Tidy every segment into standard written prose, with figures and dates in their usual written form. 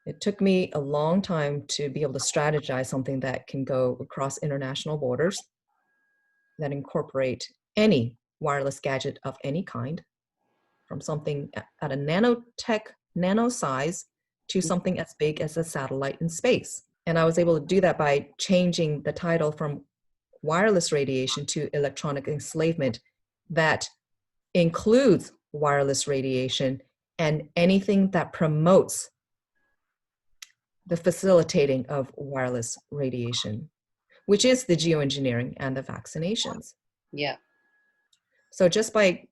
It took me a long time to be able to strategize something that can go across international borders, that incorporate any wireless gadget of any kind, from something at a nanotech, nano size, to something as big as a satellite in space. And I was able to do that by changing the title from wireless radiation to electronic enslavement, that includes wireless radiation and anything that promotes the facilitating of wireless radiation, which is the geoengineering and the vaccinations. Yeah. So just by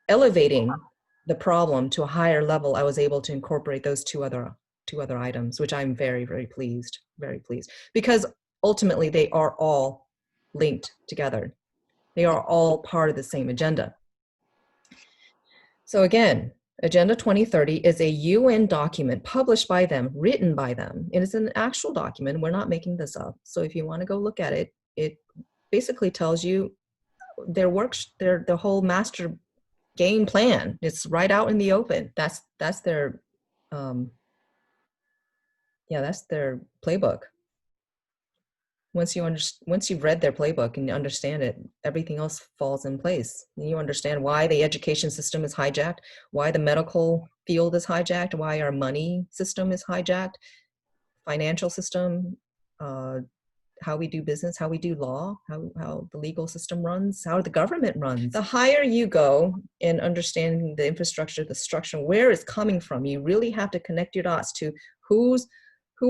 elevating the problem to a higher level, I was able to incorporate those two other items, which I'm very, very pleased, because ultimately they are all linked together. They are all part of the same agenda. So again, Agenda 2030 is a UN document published by them, written by them. It is an actual document. We're not making this up. So if you want to go look at it, it basically tells you their whole master game plan. It's right out in the open. That's their that's their playbook. Once you've read their playbook and you understand it, everything else falls in place. You understand why the education system is hijacked, why the medical field is hijacked, why our money system is hijacked, financial system, how we do business, how we do law, how the legal system runs, how the government runs. The higher you go in understanding the infrastructure, the structure, where it's coming from, you really have to connect your dots to who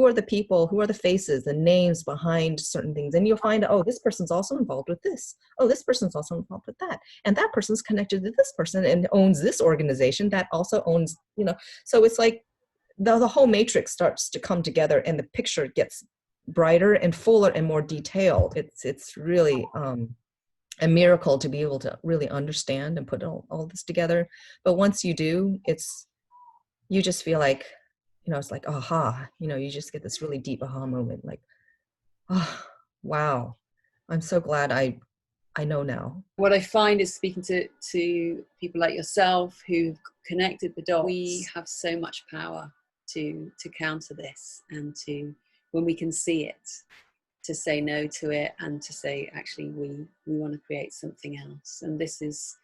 are the people, who are the faces, the names behind certain things. And you'll find, oh, this person's also involved with this. Oh, this person's also involved with that. And that person's connected to this person and owns this organization that also owns, so it's like the whole matrix starts to come together and the picture gets brighter and fuller and more detailed. It's really a miracle to be able to really understand and put all this together. But once you do, you just feel like, it's like, aha, you just get this really deep aha moment, like, oh, wow, I'm so glad I know now. What I find is speaking to people like yourself who've connected the dots, we have so much power to counter this, and to, when we can see it, to say no to it and to say, actually, we want to create something else. And this is,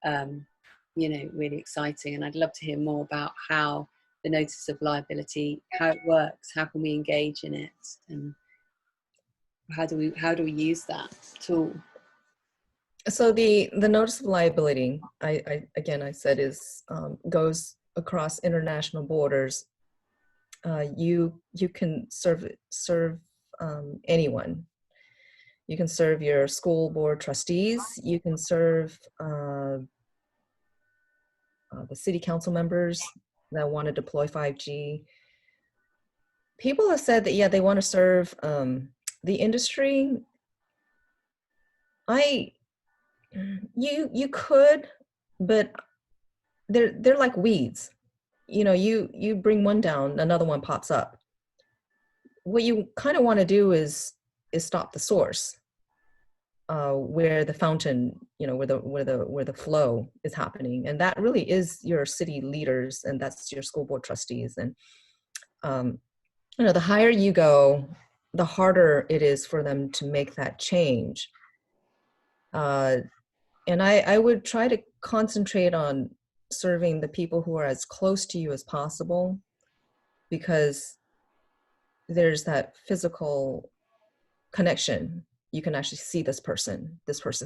really exciting. And I'd love to hear more about how the Notice of Liability, how it works, how can we engage in it, and how do we use that tool? So the Notice of Liability, I said, is goes across international borders. You can serve anyone. You can serve your school board trustees. You can serve the city council members that want to deploy 5G. People have said that, they want to serve the industry. You could, but they're like weeds. You bring one down, another one pops up. What you kind of want to do is stop the source, where the fountain, where the flow is happening, and that really is your city leaders, and that's your school board trustees. And the higher you go, the harder it is for them to make that change. And I would try to concentrate on serving the people who are as close to you as possible, because there's that physical connection. You can actually see this person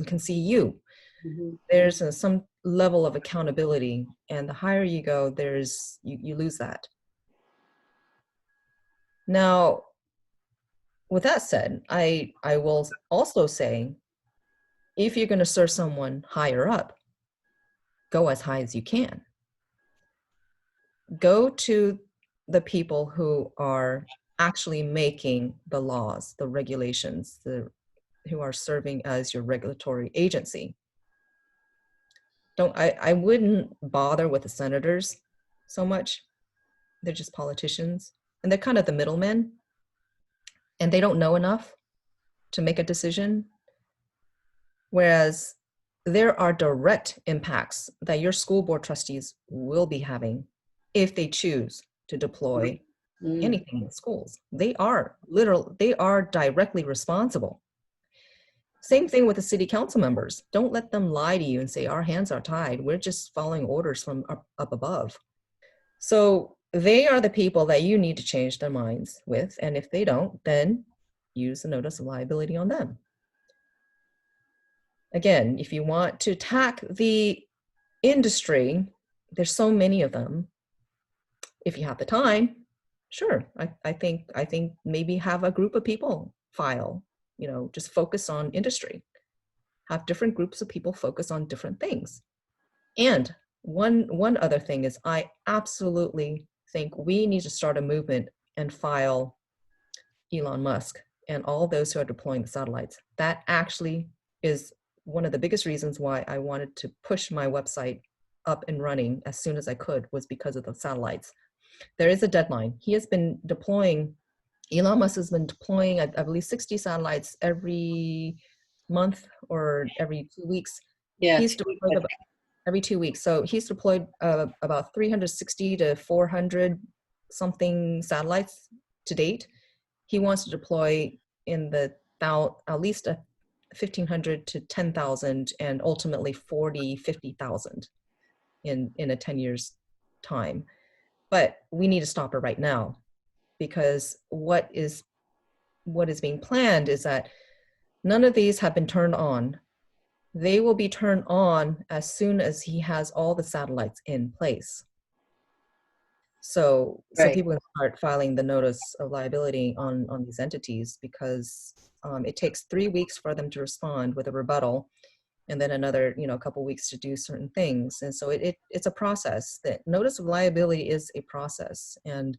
can see you. Mm-hmm. There's some level of accountability, and the higher you go, you lose that. Now, with that said, I will also say, if you're going to serve someone higher up, go as high as you can. Go to the people who are actually making the laws, the regulations, who are serving as your regulatory agency. I wouldn't bother with the senators so much. They're just politicians, and they're kind of the middlemen, and they don't know enough to make a decision. Whereas there are direct impacts that your school board trustees will be having if they choose to deploy Mm. anything in schools. They are directly responsible. Same thing with the city council members. Don't let them lie to you and say, our hands are tied. We're just following orders from up above. So they are the people that you need to change their minds with. And if they don't, then use the notice of liability on them. Again, if you want to attack the industry, there's so many of them. If you have the time, sure. I think maybe have a group of people file, just focus on industry. Have different groups of people focus on different things. And one other thing is, I absolutely think we need to start a movement and file Elon Musk and all those who are deploying the satellites. That actually is one of the biggest reasons why I wanted to push my website up and running as soon as I could, was because of the satellites. There is a deadline. He has been deploying, Elon Musk has been deploying, I believe, 60 satellites every month or every 2 weeks. Yeah, He's deployed every 2 weeks. So he's deployed about 360 to 400 something satellites to date. He wants to deploy in the at least 1,500 to 10,000 and ultimately 40, 50,000 in a 10 years time. But we need to stop it right now, because what is being planned is that none of these have been turned on. They will be turned on as soon as he has all the satellites in place. So right. people can start filing the notice of liability on these entities, because it takes 3 weeks for them to respond with a rebuttal, and then another, couple weeks to do certain things. And so it's a process. The notice of liability is a process, and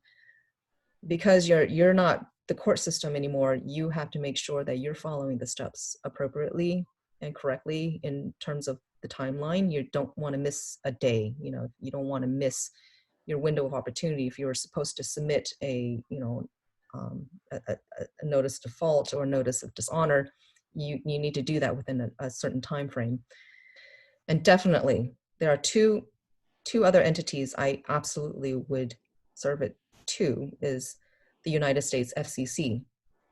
because you're not the court system anymore, you have to make sure that you're following the steps appropriately and correctly in terms of the timeline. You don't want to miss a day. You don't want to miss your window of opportunity. If you were supposed to submit a notice of default or notice of dishonor, you need to do that within a certain time frame. And definitely, there are two other entities I absolutely would serve it to, is the United States FCC,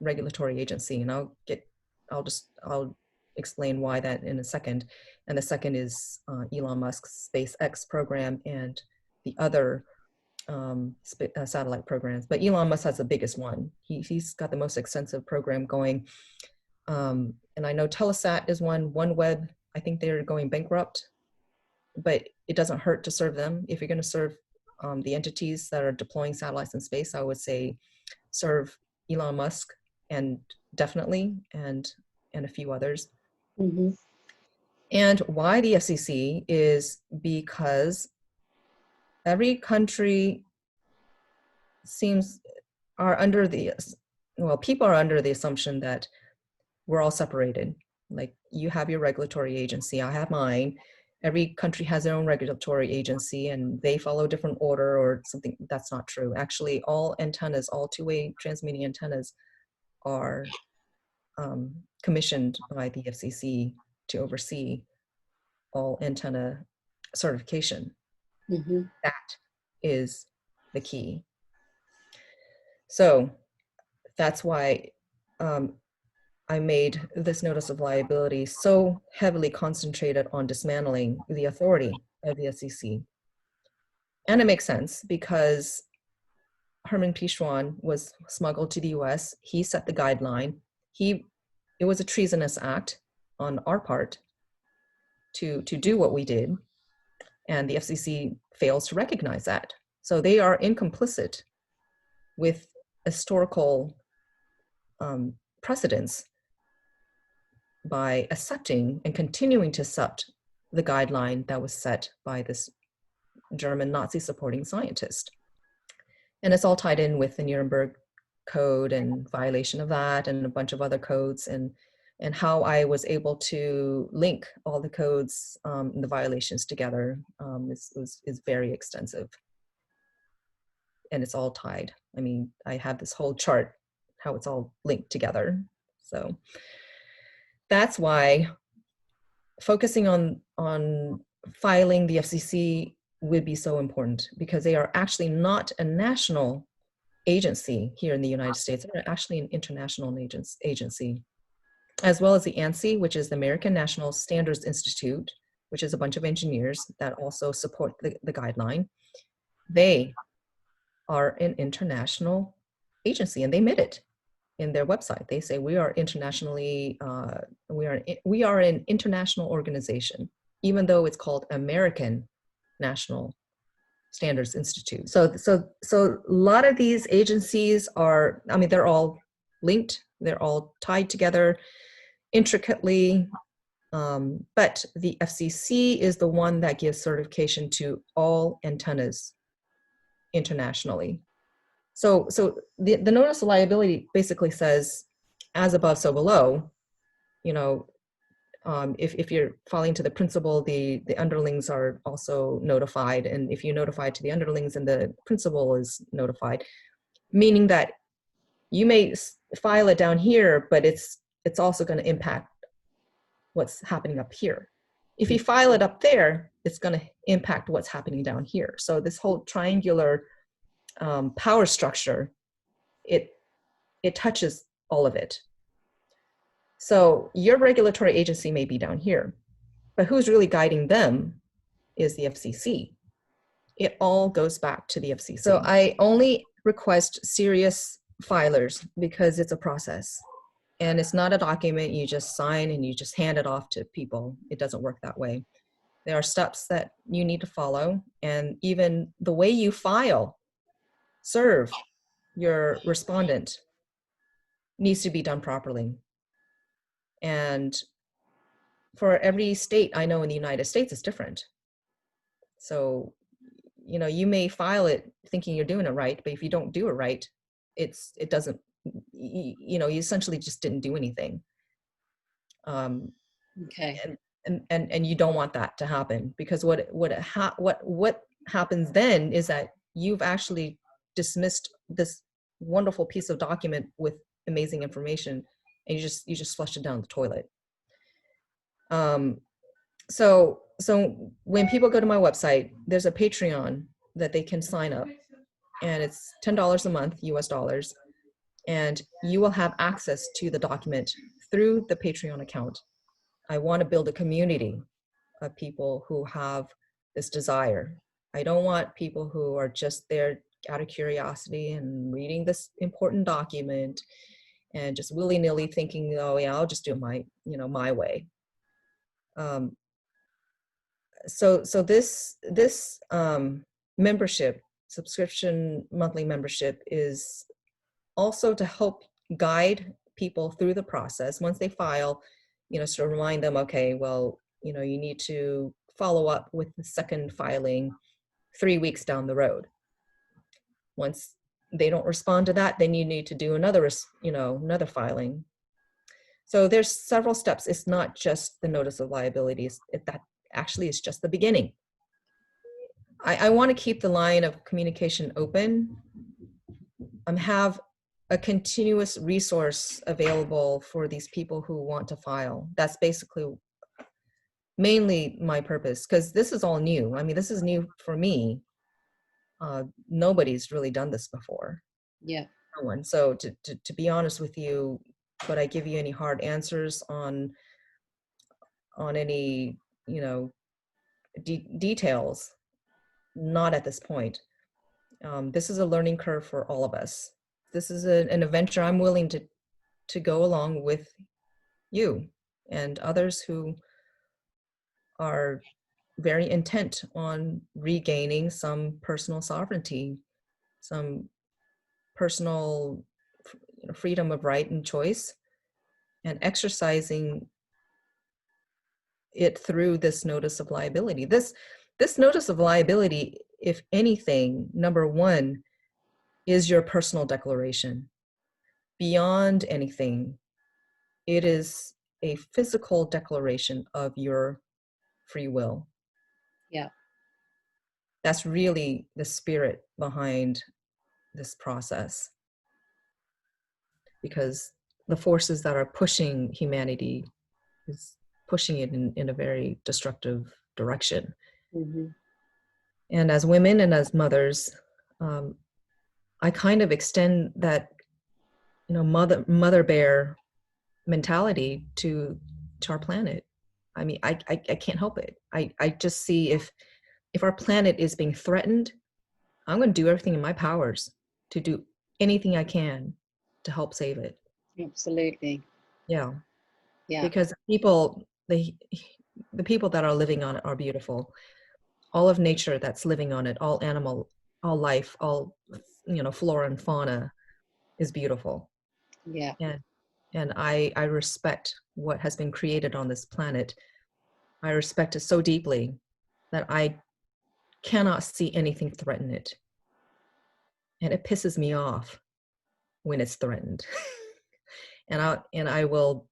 regulatory agency, and I'll explain why that in a second. And the second is Elon Musk's SpaceX program and the other satellite programs. But Elon Musk has the biggest one. He's got the most extensive program going. And I know Telesat is one. OneWeb, I think they're going bankrupt, but it doesn't hurt to serve them. If you're going to serve the entities that are deploying satellites in space, I would say serve Elon Musk, and definitely, and a few others. Mm-hmm. And why the FCC is because every country people are under the assumption that we're all separated. Like, you have your regulatory agency, I have mine. Every country has their own regulatory agency and they follow a different order or something. That's not true. Actually, all antennas, all two-way transmitting antennas are commissioned by the FCC to oversee all antenna certification. Mm-hmm. That is the key. So that's why I made this notice of liability so heavily concentrated on dismantling the authority of the FCC. And it makes sense, because Herman Pichuan was smuggled to the US. He set the guideline. It was a treasonous act on our part to do what we did. And the FCC fails to recognize that. So they are incomplicit with historical precedents by accepting and continuing to accept the guideline that was set by this German Nazi supporting scientist. And it's all tied in with the Nuremberg Code and violation of that and a bunch of other codes, and how I was able to link all the codes and the violations together is very extensive. And it's all tied. I mean, I have this whole chart, how it's all linked together. So that's why focusing on filing the FCC would be so important, because they are actually not a national agency here in the United States. They're actually an international agency, as well as the ANSI, which is the American National Standards Institute, which is a bunch of engineers that also support the guideline. They are an international agency, and they admit it in their website. They say we are internationally, we are an international organization, even though it's called American National Standards Institute. So a lot of these agencies are, I mean, they're all linked, they're all tied together intricately, but the FCC is the one that gives certification to all antennas internationally. So the notice of liability basically says, as above, so below. You know, if you're filing to the principal, the underlings are also notified, and if you notify to the underlings, and the principal is notified, meaning that you may file it down here, but it's also going to impact what's happening up here. If you file it up there, it's going to impact what's happening down here. So this whole triangular power structure, it touches all of it. So your regulatory agency may be down here, but who's really guiding them is the FCC. It all goes back to the FCC. So I only request serious filers because it's a process. And it's not a document you just sign and you just hand it off to people. It doesn't work that way. There are steps that you need to follow, and even the way you file, serve your respondent needs to be done properly. And for every state I know in the United States, it's different. So, you know, you may file it thinking you're doing it right, but if you don't do it right, it doesn't, you know, you essentially just didn't do anything. Okay. And you don't want that to happen, because what happens then is that you've actually dismissed this wonderful piece of document with amazing information, and you just flush it down the toilet. So when people go to my website, there's a Patreon that they can sign up, and it's $10 a month, US dollars, and you will have access to the document through the Patreon account. I want to build a community of people who have this desire. I don't want people who are just there out of curiosity and reading this important document and just willy-nilly thinking, oh yeah, I'll just do it my way. So this membership, subscription monthly membership, is also to help guide people through the process. Once they file, you know, sort of remind them, okay, well, you know, you need to follow up with the second filing 3 weeks down the road. Once they don't respond to that, then you need to do another filing. So there's several steps. It's not just the notice of liabilities. That actually is just the beginning. I want to keep the line of communication open. Have a continuous resource available for these people who want to file. That's basically mainly my purpose, because this is all new. I mean, this is new for me. Nobody's really done this before. Yeah. No one. So to be honest with you, could I give you any hard answers on any, you know, details? Not at this point. This is a learning curve for all of us. This is an adventure I'm willing to go along with you and others who are very intent on regaining some personal sovereignty, some personal freedom of right and choice, and exercising it through this notice of liability. This notice of liability, if anything, number one, is your personal declaration. Beyond anything, it is a physical declaration of your free will. Yeah. That's really the spirit behind this process, because the forces that are pushing humanity is pushing it in a very destructive direction. Mm-hmm. And as women and as mothers, I kind of extend that, mother bear mentality to our planet. I mean, I can't help it. I just see if our planet is being threatened, I'm going to do everything in my powers to do anything I can to help save it. Absolutely. Yeah, Yeah. because the people that are living on it are beautiful. All of nature that's living on it, all animal, all life, all flora and fauna is beautiful. Yeah. And I respect what has been created on this planet. I respect it so deeply that I cannot see anything threaten it. And it pisses me off when it's threatened. I will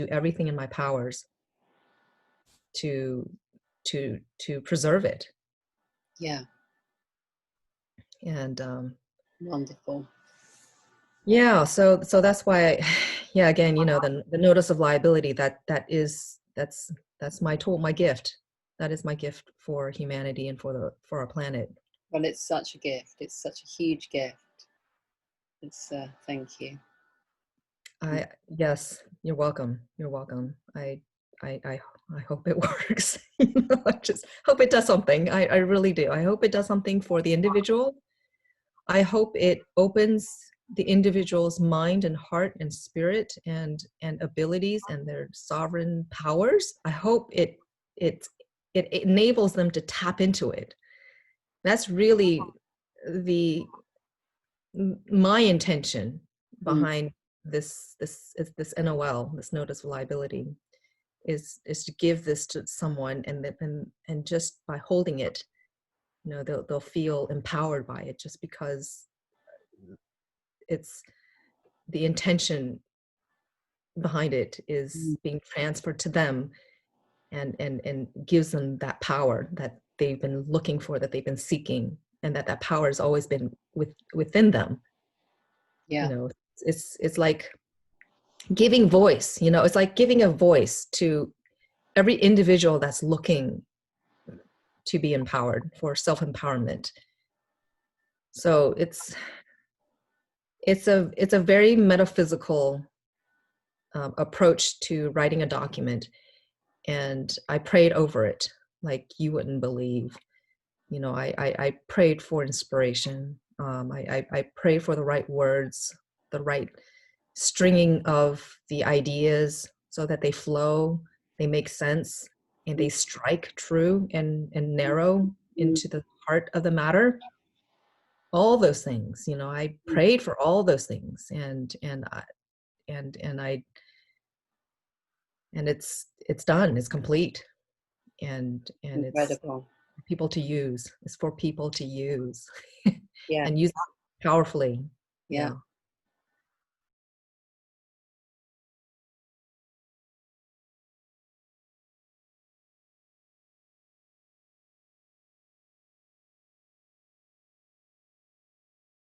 do everything in my powers to to preserve it. Yeah. And Wonderful. yeah, so that's why yeah, again, the notice of liability, that's my tool, my gift. That is my gift for humanity and for our planet. Well, it's such a gift. It's such a huge gift. It's thank you. Yes, you're welcome. You're welcome. I hope it works. I just hope it does something. I really do. I hope it does something for the individual. I hope it opens the individual's mind and heart and spirit and abilities and their sovereign powers. I hope it it enables them to tap into it. That's really the my intention Mm. behind this NOL, this notice of liability, is to give this to someone, and just by holding it, they'll feel empowered by it, just because it's the intention behind it is Mm. being transferred to them, and gives them that power that they've been looking for, that they've been seeking, and that power has always been within them. Yeah. It's like giving voice. It's like giving a voice to every individual that's looking to be empowered, for self-empowerment. So it's a very metaphysical approach to writing a document. And I prayed over it like you wouldn't believe. I prayed for inspiration. I prayed for the right words, the right stringing of the ideas, so that they flow, they make sense, and they strike true and narrow Mm. into the heart of the matter. All those things, I prayed for all those things, and I and it's done, it's complete, and it's Incredible. people to use. It's for people to use Yeah. and use it powerfully. Yeah. Yeah.